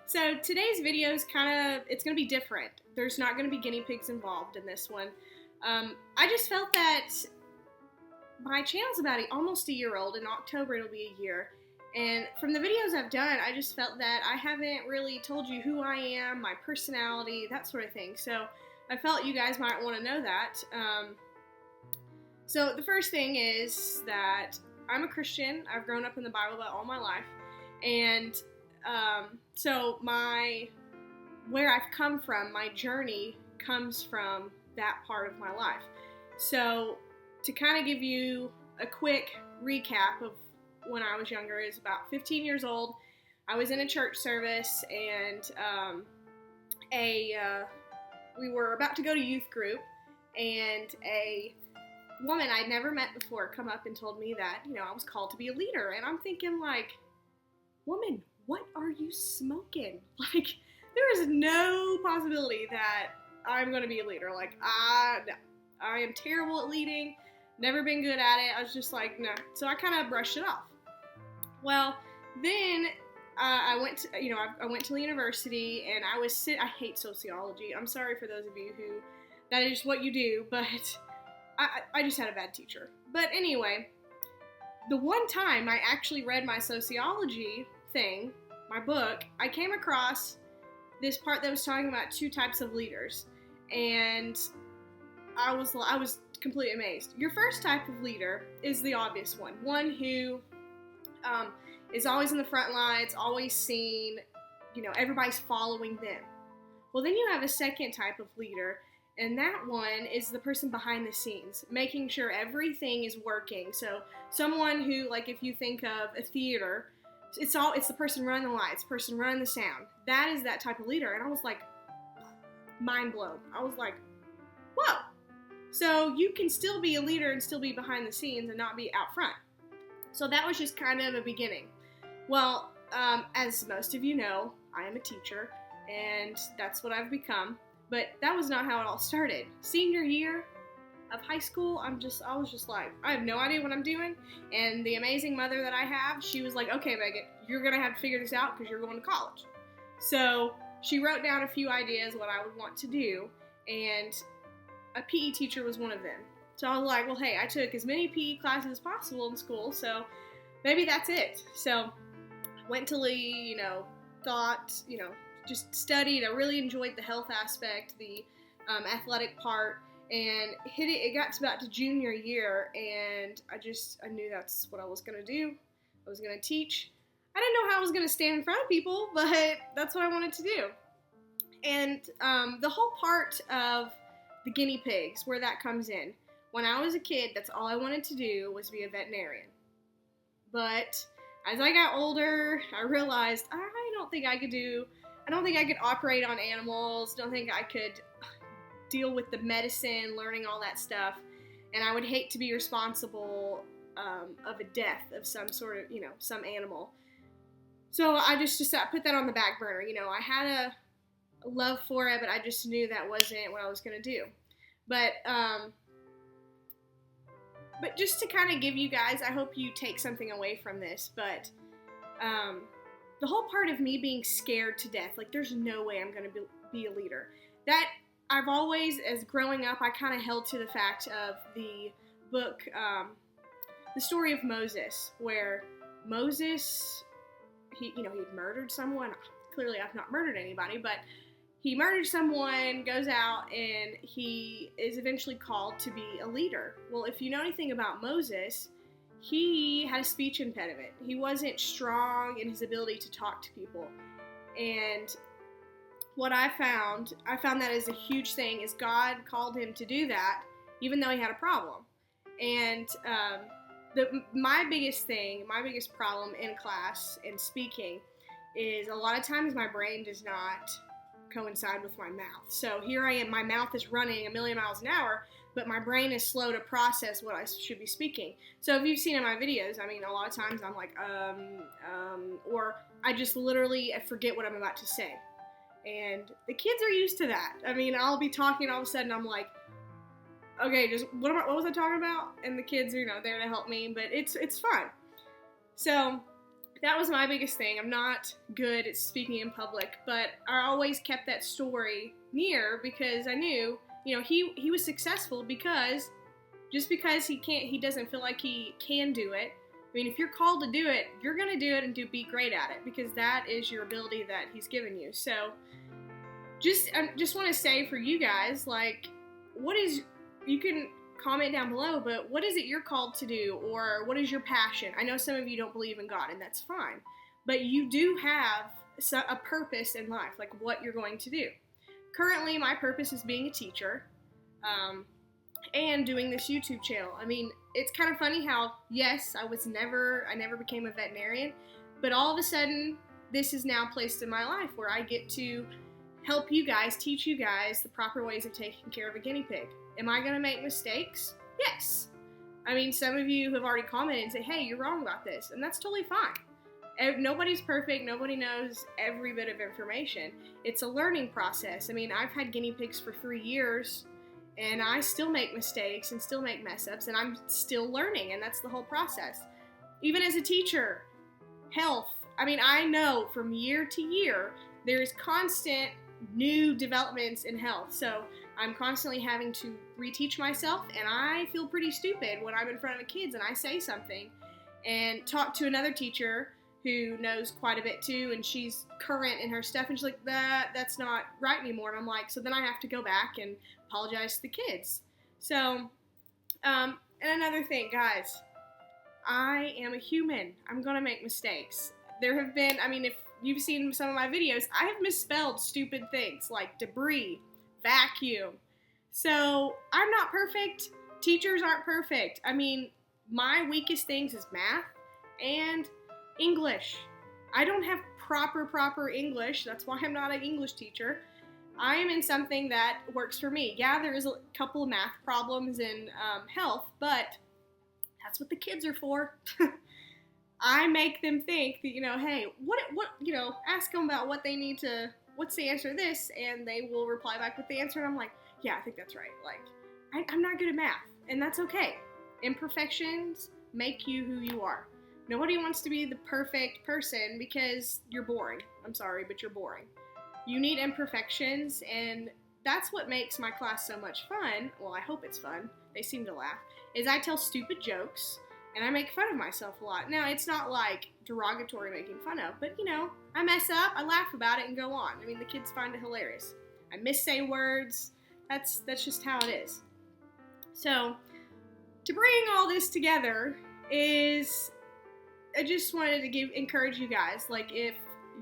So today's video is it's going to be different. There's not going to be guinea pigs involved in this one. I just felt that my channel's about almost a year old. In October it'll be a year. And from the videos I've done, I just felt that I haven't really told you who I am, my personality, that sort of thing. So I felt you guys might want to know that. So the first thing is that I'm a Christian. I've grown up in the Bible all my life. And so where I've come from, my journey comes from that part of my life. So to kind of give you a quick recap of when I was younger, is about 15 years old. I was in a church service, and we were about to go to youth group, and a woman I'd never met before come up and told me that, I was called to be a leader. And I'm thinking, like, woman, what are you smoking? Like, there is no possibility that I'm going to be a leader. Like, no. I am terrible at leading, never been good at it. I was just like, no. So I kind of brushed it off. Well, then I went to, I went to the university, and I hate sociology. I'm sorry for those of you who, that is what you do, but I just had a bad teacher. But anyway, the one time I actually read my sociology thing, my book, I came across this part that was talking about two types of leaders, and I was completely amazed. Your first type of leader is the obvious one who is always in the front lines, always seen, everybody's following them. Well, then you have a second type of leader, and that one is the person behind the scenes, making sure everything is working. So someone who, like, if you think of a theater, it's the person running the lights, person running the sound. That is that type of leader. And I was like, mind blown. I was like, whoa. So you can still be a leader and still be behind the scenes and not be out front. So that was just kind of a beginning. Well, as most of you know, I am a teacher, and that's what I've become. But that was not how it all started. Senior year of high school, I was just like, I have no idea what I'm doing. And the amazing mother that I have, she was like, okay, Megan, you're going to have to figure this out because you're going to college. So she wrote down a few ideas what I would want to do, and a PE teacher was one of them. So I was like, well, hey, I took as many PE classes as possible in school, so maybe that's it. So went to Lee, thought, just studied. I really enjoyed the health aspect, the athletic part, and it got about to junior year, and I knew that's what I was going to do. I was going to teach. I didn't know how I was going to stand in front of people, but that's what I wanted to do. And the whole part of the guinea pigs, where that comes in. When I was a kid, that's all I wanted to do was be a veterinarian. But as I got older, I realized I don't think I could operate on animals. Don't think I could deal with the medicine, learning all that stuff. And I would hate to be responsible of a death of some sort of, some animal. So I just put that on the back burner. I had a love for it, but I just knew that wasn't what I was going to do. But just to kind of give you guys, I hope you take something away from this, but the whole part of me being scared to death, like, there's no way I'm going to be a leader. That I've always, as growing up, I kind of held to the fact of the book, the story of Moses, where Moses, he'd murdered someone. Clearly, I've not murdered anybody, but he murdered someone, goes out, and he is eventually called to be a leader. Well, if you know anything about Moses, he had a speech impediment. He wasn't strong in his ability to talk to people. And what I found that is a huge thing, is God called him to do that, even though he had a problem. And my biggest problem in class and speaking is a lot of times my brain does not coincide with my mouth. So here I am, my mouth is running a million miles an hour, but my brain is slow to process what I should be speaking. So if you've seen in my videos, I mean, a lot of times I'm like, or I just literally forget what I'm about to say. And the kids are used to that. I mean, I'll be talking, all of a sudden I'm like, okay, just what was I talking about? And the kids are, there to help me, but it's fun. So that was my biggest thing. I'm not good at speaking in public, but I always kept that story near because I knew, he was successful because just because he doesn't feel like he can do it. I mean, if you're called to do it, you're going to do it and be great at it because that is your ability that he's given you. So I just want to say for you guys, like, you can comment down below, but what is it you're called to do, or what is your passion? I know some of you don't believe in God, and that's fine, but you do have a purpose in life, like what you're going to do. Currently, my purpose is being a teacher, and doing this YouTube channel. I mean, it's kind of funny how, yes, I never became a veterinarian, but all of a sudden, this is now placed in my life where I get to help you guys, teach you guys the proper ways of taking care of a guinea pig. Am I going to make mistakes? Yes. I mean, some of you have already commented and say, hey, you're wrong about this, and that's totally fine. Nobody's perfect. Nobody knows every bit of information. It's a learning process. I mean, I've had guinea pigs for 3 years, and I still make mistakes and still make mess-ups, and I'm still learning, and that's the whole process. Even as a teacher, health, I mean, I know from year to year, there is constant new developments in health. So I'm constantly having to reteach myself, and I feel pretty stupid when I'm in front of the kids and I say something and talk to another teacher who knows quite a bit too, and she's current in her stuff, and she's like, that's not right anymore. And I'm like, so then I have to go back and apologize to the kids. So, and another thing, guys, I am a human. I'm gonna make mistakes. There have been, I mean, if you've seen some of my videos, I have misspelled stupid things like debris, vacuum. So I'm not perfect. Teachers aren't perfect. I mean, my weakest things is math and English. I don't have proper English. That's why I'm not an English teacher. I am in something that works for me. Yeah, there is a couple of math problems in health, but that's what the kids are for. I make them think that, hey, what, ask them about what they need to, what's the answer to this, and they will reply back with the answer, and I'm like, yeah, I think that's right. Like, I'm not good at math, and that's okay. Imperfections make you who you are. Nobody wants to be the perfect person because you're boring. I'm sorry, but you're boring. You need imperfections, and that's what makes my class so much fun. Well, I hope it's fun. They seem to laugh. Is I tell stupid jokes, and I make fun of myself a lot. Now, it's not like derogatory making fun of, but I mess up, I laugh about it, and go on. I mean, the kids find it hilarious. I missay words. That's just how it is. So, to bring all this together is, I just wanted to encourage you guys. Like, if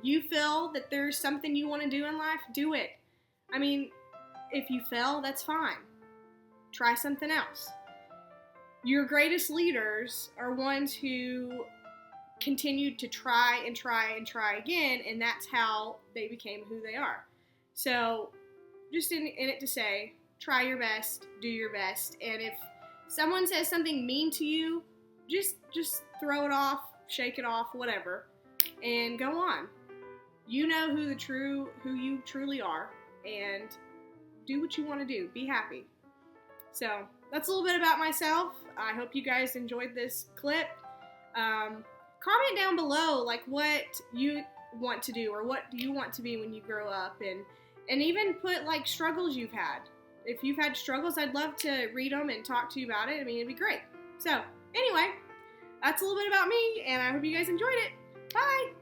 you feel that there's something you want to do in life, do it. I mean, if you fail, that's fine. Try something else. Your greatest leaders are ones who continued to try and try and try again, and that's how they became who they are. So, just in it to say, try your best, do your best, and if someone says something mean to you, just throw it off, shake it off, whatever, and go on. You know who you truly are, and do what you want to do. Be happy. So, that's a little bit about myself. I hope you guys enjoyed this clip. Comment down below, like, what you want to do, or what do you want to be when you grow up, and even put, like, struggles you've had. If you've had struggles, I'd love to read them and talk to you about it. I mean, it'd be great. So, anyway, that's a little bit about me, and I hope you guys enjoyed it. Bye!